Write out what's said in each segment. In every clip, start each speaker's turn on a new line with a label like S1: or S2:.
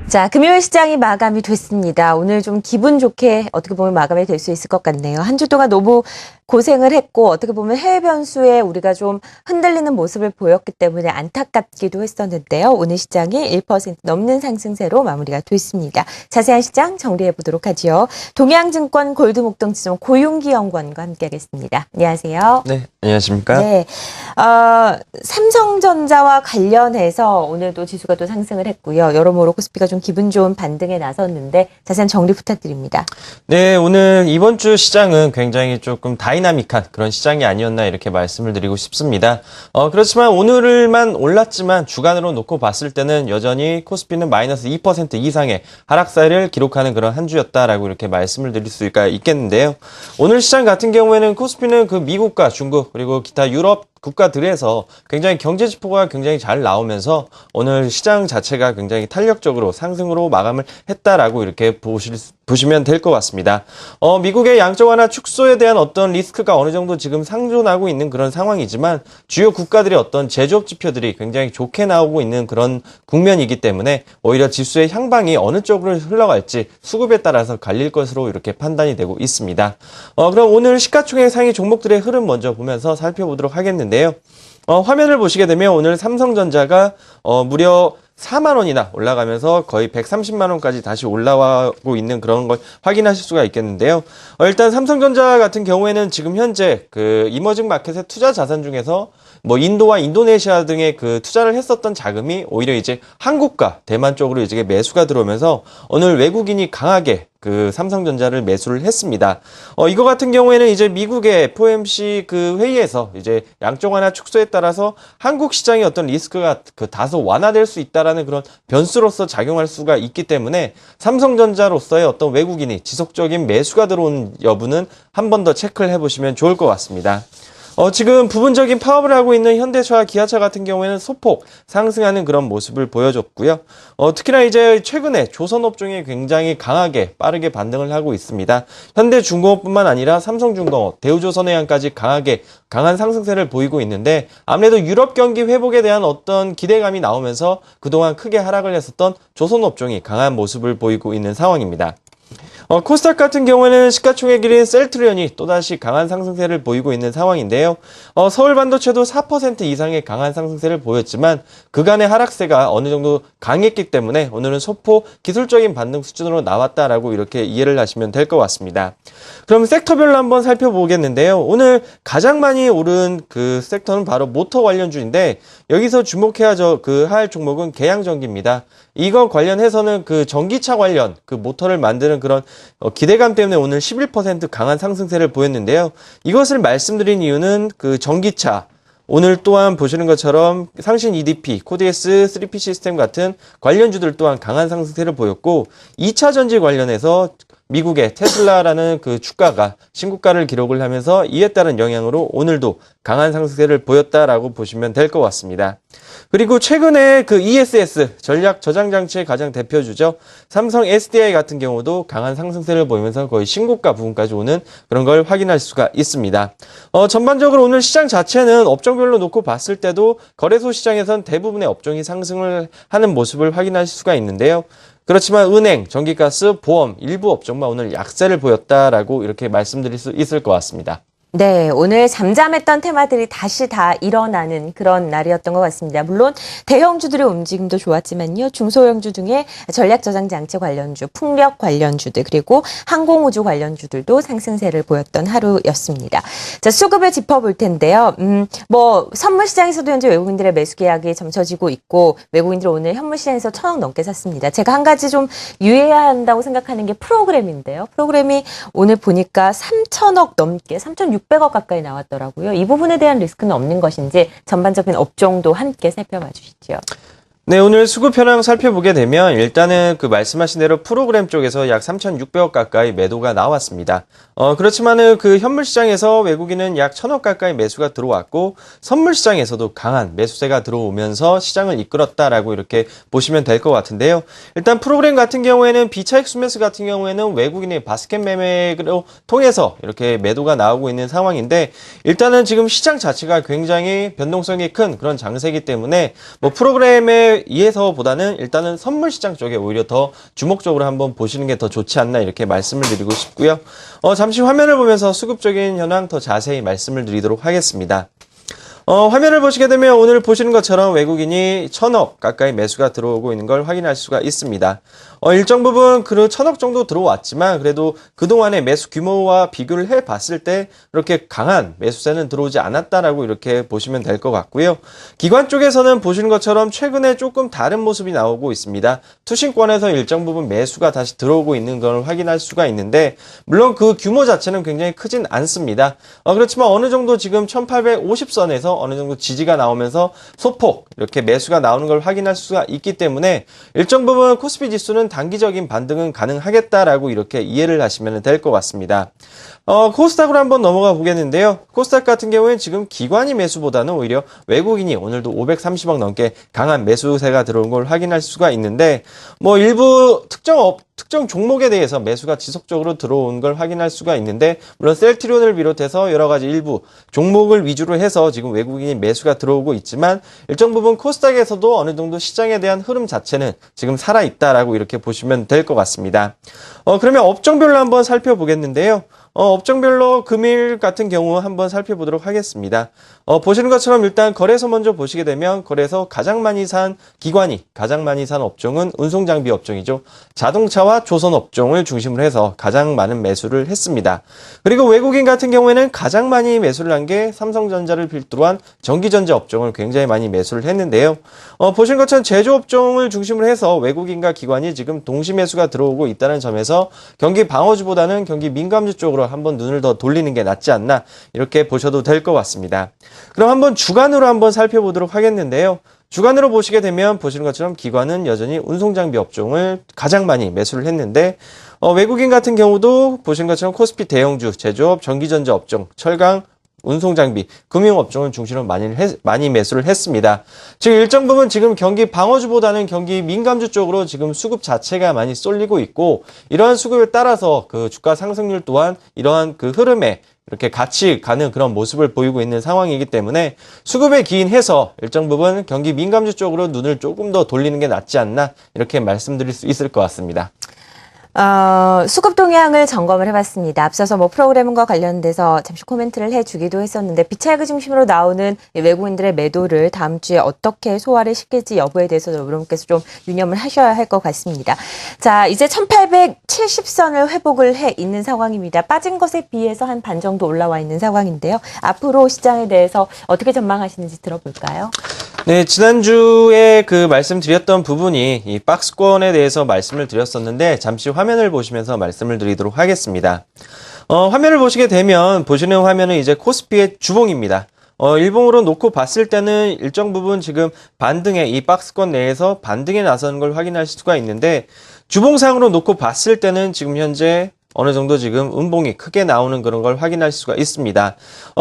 S1: 자, 금요일 시장이 마감이 됐습니다. 오늘 좀 기분 좋게 어떻게 보면 마감이 될 수 있을 것 같네요. 한 주 동안 너무 고생을 했고 어떻게 보면 해외 변수에 우리가 좀 흔들리는 모습을 보였기 때문에 안타깝기도 했었는데요. 오늘 시장이 1% 넘는 상승세로 마무리가 됐습니다. 자세한 시장 정리해 보도록 하죠. 동양증권 골드목동지점 고윤기 연구원과 함께하겠습니다. 안녕하세요.
S2: 네, 안녕하십니까?
S1: 네, 삼성전자와 관련해서 오늘도 지수가 또 상승을 했고요. 여러모로 코스피가 좀 기분 좋은 반등에 나섰는데 자세한 정리 부탁드립니다.
S2: 네, 오늘 이번 주 시장은 굉장히 조금 다이나믹한 그런 시장이 아니었나 이렇게 말씀을 드리고 싶습니다. 그렇지만 오늘만 올랐지만 주간으로 놓고 봤을 때는 여전히 코스피는 마이너스 2% 이상의 하락세를 기록하는 그런 한 주였다라고 이렇게 말씀을 드릴 수가 있겠는데요. 오늘 시장 같은 경우에는 코스피는 그 미국과 중국 그리고 기타 유럽 국가들에서 굉장히 경제 지표가 굉장히 잘 나오면서 오늘 시장 자체가 굉장히 탄력적으로 상승으로 마감을 했다라고 이렇게 보시면 될 것 같습니다. 미국의 양적 완화 축소에 대한 어떤 리스크가 어느 정도 지금 상존하고 있는 그런 상황이지만 주요 국가들의 어떤 제조업 지표들이 굉장히 좋게 나오고 있는 그런 국면이기 때문에 오히려 지수의 향방이 어느 쪽으로 흘러갈지 수급에 따라서 갈릴 것으로 이렇게 판단이 되고 있습니다. 그럼 오늘 시가총액 상위 종목들의 흐름 먼저 보면서 살펴보도록 하겠는데요. 화면을 보시게 되면 오늘 삼성전자가 무려 4만 원이나 올라가면서 거의 130만 원까지 다시 올라가고 있는 그런 걸 확인하실 수가 있겠는데요. 일단 삼성전자 같은 경우에는 지금 현재 그 이머징 마켓의 투자 자산 중에서 뭐 인도와 인도네시아 등의 그 투자를 했었던 자금이 오히려 이제 한국과 대만 쪽으로 이제 매수가 들어오면서 오늘 외국인이 강하게 그 삼성전자를 매수를 했습니다. 이거 같은 경우에는 이제 미국의 FOMC 그 회의에서 이제 양적 완화 축소에 따라서 한국 시장의 어떤 리스크가 그 다소 완화될 수 있다라는 그런 변수로서 작용할 수가 있기 때문에 삼성전자로서의 어떤 외국인이 지속적인 매수가 들어온 여부는 한 번 더 체크를 해보시면 좋을 것 같습니다. 지금 부분적인 파업을 하고 있는 현대차와 기아차 같은 경우에는 소폭 상승하는 그런 모습을 보여줬고요. 특히나 이제 최근에 조선업종이 굉장히 강하게 빠르게 반등을 하고 있습니다. 현대중공업뿐만 아니라 삼성중공업, 대우조선해양까지 강한 상승세를 보이고 있는데 아무래도 유럽 경기 회복에 대한 어떤 기대감이 나오면서 그동안 크게 하락을 했었던 조선업종이 강한 모습을 보이고 있는 상황입니다. 코스닥 같은 경우에는 시가총액 1인 셀트리온이 또다시 강한 상승세를 보이고 있는 상황인데요. 서울반도체도 4% 이상의 강한 상승세를 보였지만 그간의 하락세가 어느 정도 강했기 때문에 오늘은 소폭 기술적인 반등 수준으로 나왔다라고 이렇게 이해를 하시면 될 것 같습니다. 그럼 섹터별로 한번 살펴보겠는데요. 오늘 가장 많이 오른 그 섹터는 바로 모터 관련주인데 여기서 주목해야 할 종목은 계양전기입니다. 이거 관련해서는 그 전기차 관련 그 모터를 만드는 그런 기대감 때문에 오늘 11% 강한 상승세를 보였는데요. 이것을 말씀드린 이유는 그 전기차 오늘 또한 보시는 것처럼 상신 EDP, 코디에스, 3P 시스템 같은 관련주들 또한 강한 상승세를 보였고 2차 전지 관련해서 미국의 테슬라라는 그 주가가 신고가를 기록을 하면서 이에 따른 영향으로 오늘도 강한 상승세를 보였다라고 보시면 될 것 같습니다. 그리고 최근에 그 ESS 전략 저장 장치의 가장 대표주죠. 삼성 SDI 같은 경우도 강한 상승세를 보이면서 거의 신고가 부분까지 오는 그런 걸 확인할 수가 있습니다. 전반적으로 오늘 시장 자체는 업종별로 놓고 봤을 때도 거래소 시장에선 대부분의 업종이 상승을 하는 모습을 확인할 수가 있는데요. 그렇지만 은행, 전기가스, 보험 일부 업종만 오늘 약세를 보였다라고 이렇게 말씀드릴 수 있을 것 같습니다.
S1: 네, 오늘 잠잠했던 테마들이 다시 다 일어나는 그런 날이었던 것 같습니다. 물론 대형주들의 움직임도 좋았지만요. 중소형주 중에 전략저장장치 관련주, 풍력 관련주들 그리고 항공우주 관련주들도 상승세를 보였던 하루였습니다. 자, 수급을 짚어볼 텐데요. 선물시장에서도 현재 외국인들의 매수 계약이 점쳐지고 있고 외국인들 오늘 현물시장에서 1,000억 넘게 샀습니다. 제가 한 가지 좀 유의해야 한다고 생각하는 게 프로그램인데요. 프로그램이 오늘 보니까 3,000억 넘게 3,600억 가까이 나왔더라고요. 이 부분에 대한 리스크는 없는 것인지 전반적인 업종도 함께 살펴봐 주시죠.
S2: 네, 오늘 수급 현황 살펴보게 되면 일단은 그 말씀하신 대로 프로그램 쪽에서 약 3,600억 가까이 매도가 나왔습니다. 그렇지만은 그 현물 시장에서 외국인은 약 1,000억 가까이 매수가 들어왔고 선물 시장에서도 강한 매수세가 들어오면서 시장을 이끌었다라고 이렇게 보시면 될 것 같은데요. 일단 프로그램 같은 경우에는 비차익 수매수 같은 경우에는 외국인의 바스켓 매매로 통해서 이렇게 매도가 나오고 있는 상황인데 일단은 지금 시장 자체가 굉장히 변동성이 큰 그런 장세이기 때문에 뭐 프로그램의 거래에서보다는 일단은 선물 시장 쪽에 오히려 더 주목적으로 한번 보시는 게 더 좋지 않나 이렇게 말씀을 드리고 싶고요. 잠시 화면을 보면서 수급적인 현황 더 자세히 말씀을 드리도록 하겠습니다. 화면을 보시게 되면 오늘 보시는 것처럼 외국인이 1,000억 가까이 매수가 들어오고 있는 걸 확인할 수가 있습니다. 일정 부분 그 1,000억 정도 들어왔지만 그래도 그동안의 매수 규모와 비교를 해봤을 때 그렇게 강한 매수세는 들어오지 않았다라고 이렇게 보시면 될 것 같고요. 기관 쪽에서는 보시는 것처럼 최근에 조금 다른 모습이 나오고 있습니다. 투신권에서 일정 부분 매수가 다시 들어오고 있는 걸 확인할 수가 있는데 물론 그 규모 자체는 굉장히 크진 않습니다. 그렇지만 어느 정도 지금 1850선에서 어느 정도 지지가 나오면서 소폭 이렇게 매수가 나오는 걸 확인할 수가 있기 때문에 일정 부분 코스피 지수는 단기적인 반등은 가능하겠다라고 이렇게 이해를 하시면 될 것 같습니다. 코스닥으로 한번 넘어가 보겠는데요. 코스닥 같은 경우에는 지금 기관이 매수보다는 오히려 외국인이 오늘도 530억 넘게 강한 매수세가 들어온 걸 확인할 수가 있는데 일부 특정 종목에 대해서 매수가 지속적으로 들어온 걸 확인할 수가 있는데 물론 셀트리온을 비롯해서 여러 가지 일부 종목을 위주로 해서 지금 외국인이 매수가 들어오고 있지만 일정 부분 코스닥에서도 어느 정도 시장에 대한 흐름 자체는 지금 살아있다라고 이렇게 보시면 될 것 같습니다. 그러면 업종별로 한번 살펴보겠는데요. 업종별로 금일 같은 경우 한번 살펴보도록 하겠습니다. 보시는 것처럼 일단 거래소 먼저 보시게 되면 거래소 가장 많이 산 기관이 가장 많이 산 업종은 운송장비 업종이죠. 자동차와 조선 업종을 중심으로 해서 가장 많은 매수를 했습니다. 그리고 외국인 같은 경우에는 가장 많이 매수를 한 게 삼성전자를 필두로 한 전기전자 업종을 굉장히 많이 매수를 했는데요. 보시는 것처럼 제조업종을 중심으로 해서 외국인과 기관이 지금 동시 매수가 들어오고 있다는 점에서 경기 방어주보다는 경기 민감주 쪽으로 한번 눈을 더 돌리는 게 낫지 않나 이렇게 보셔도 될 것 같습니다. 그럼 한번 주간으로 한번 살펴보도록 하겠는데요. 주간으로 보시게 되면 보시는 것처럼 기관은 여전히 운송장비 업종을 가장 많이 매수를 했는데 외국인 같은 경우도 보시는 것처럼 코스피 대형주, 제조업, 전기전자 업종, 철강, 운송장비, 금융업종을 중심으로 많이 매수를 했습니다. 즉 일정 부분 지금 경기 방어주보다는 경기 민감주 쪽으로 지금 수급 자체가 많이 쏠리고 있고 이러한 수급에 따라서 그 주가 상승률 또한 이러한 그 흐름에 이렇게 같이 가는 그런 모습을 보이고 있는 상황이기 때문에 수급에 기인해서 일정 부분 경기 민감주 쪽으로 눈을 조금 더 돌리는 게 낫지 않나 이렇게 말씀드릴 수 있을 것 같습니다.
S1: 수급 동향을 점검을 해봤습니다. 앞서서 프로그램과 관련돼서 잠시 코멘트를 해주기도 했었는데 비차익을 중심으로 나오는 외국인들의 매도를 다음 주에 어떻게 소화를 시킬지 여부에 대해서 여러분께서 좀 유념을 하셔야 할 것 같습니다. 자, 이제 1870선을 회복을 해 있는 상황입니다. 빠진 것에 비해서 한 반 정도 올라와 있는 상황인데요. 앞으로 시장에 대해서 어떻게 전망하시는지 들어볼까요?
S2: 네, 지난주에 그 말씀드렸던 부분이 이 박스권에 대해서 말씀을 드렸었는데 잠시 화면을 보시면서 말씀을 드리도록 하겠습니다. 화면을 보시게 되면 보시는 화면은 이제 코스피의 주봉입니다. 일봉으로 놓고 봤을 때는 일정 부분 지금 반등에 이 박스권 내에서 반등에 나서는 걸 확인할 수가 있는데 주봉상으로 놓고 봤을 때는 지금 현재 어느 정도 지금 음봉이 크게 나오는 그런 걸 확인할 수가 있습니다.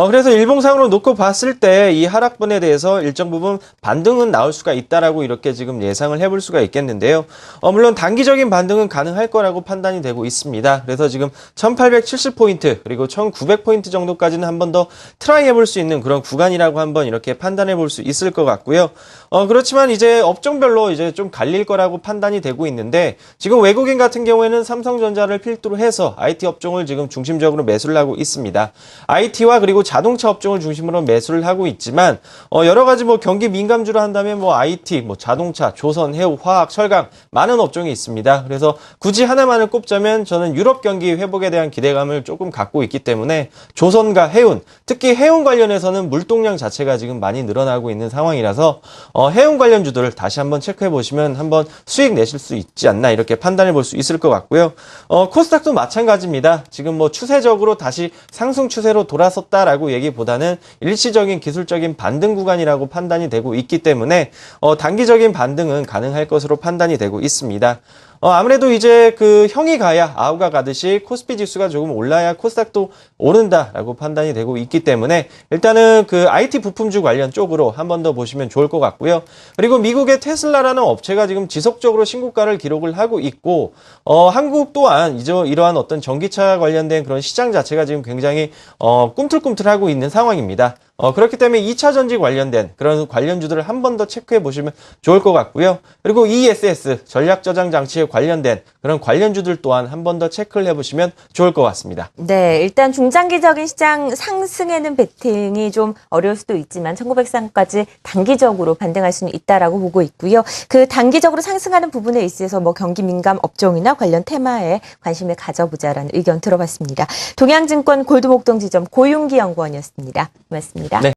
S2: 그래서 일봉상으로 놓고 봤을 때 이 하락분에 대해서 일정 부분 반등은 나올 수가 있다라고 이렇게 지금 예상을 해볼 수가 있겠는데요. 물론 단기적인 반등은 가능할 거라고 판단이 되고 있습니다. 그래서 지금 1870포인트 그리고 1900포인트 정도까지는 한 번 더 트라이 해볼 수 있는 그런 구간이라고 한번 이렇게 판단해 볼 수 있을 것 같고요. 그렇지만 이제 업종별로 이제 좀 갈릴 거라고 판단이 되고 있는데 지금 외국인 같은 경우에는 삼성전자를 필두로 해서 IT 업종을 지금 중심적으로 매수를 하고 있습니다. IT와 그리고 자동차 업종을 중심으로 매수를 하고 있지만 여러 가지 경기 민감주로 한다면 IT, 자동차, 조선, 해우, 화학, 철강 많은 업종이 있습니다. 그래서 굳이 하나만을 꼽자면 저는 유럽 경기 회복에 대한 기대감을 조금 갖고 있기 때문에 조선과 해운, 특히 해운 관련해서는 물동량 자체가 지금 많이 늘어나고 있는 상황이라서 해운 관련주들을 다시 한번 체크해 보시면 한번 수익 내실 수 있지 않나 이렇게 판단해 볼 수 있을 것 같고요. 코스닥도 마찬가지입니다. 지금 추세적으로 다시 상승 추세로 돌아섰다라고 얘기보다는 일시적인 기술적인 반등 구간이라고 판단이 되고 있기 때문에 단기적인 반등은 가능할 것으로 판단이 되고 있습니다. 아무래도 이제 그 형이 가야 아우가 가듯이 코스피 지수가 조금 올라야 코스닥도 오른다라고 판단이 되고 있기 때문에 일단은 그 IT 부품주 관련 쪽으로 한 번 더 보시면 좋을 것 같고요. 그리고 미국의 테슬라라는 업체가 지금 지속적으로 신고가를 기록을 하고 있고 한국 또한 이러한 어떤 전기차 관련된 그런 시장 자체가 지금 굉장히 꿈틀꿈틀하고 있는 상황입니다. 그렇기 때문에 2차 전지 관련된 그런 관련주들을 한 번 더 체크해 보시면 좋을 것 같고요. 그리고 ESS 전략 저장 장치에 관련된 그런 관련주들 또한 한 번 더 체크를 해 보시면 좋을 것 같습니다.
S1: 네, 일단 중장기적인 시장 상승에는 베팅이 좀 어려울 수도 있지만 1900선까지 단기적으로 반등할 수는 있다라고 보고 있고요. 그 단기적으로 상승하는 부분에 있어서 뭐 경기 민감 업종이나 관련 테마에 관심을 가져보자라는 의견 들어봤습니다. 동양증권 골드목동 지점 고윤기 연구원이었습니다. 고맙습니다.
S2: 네.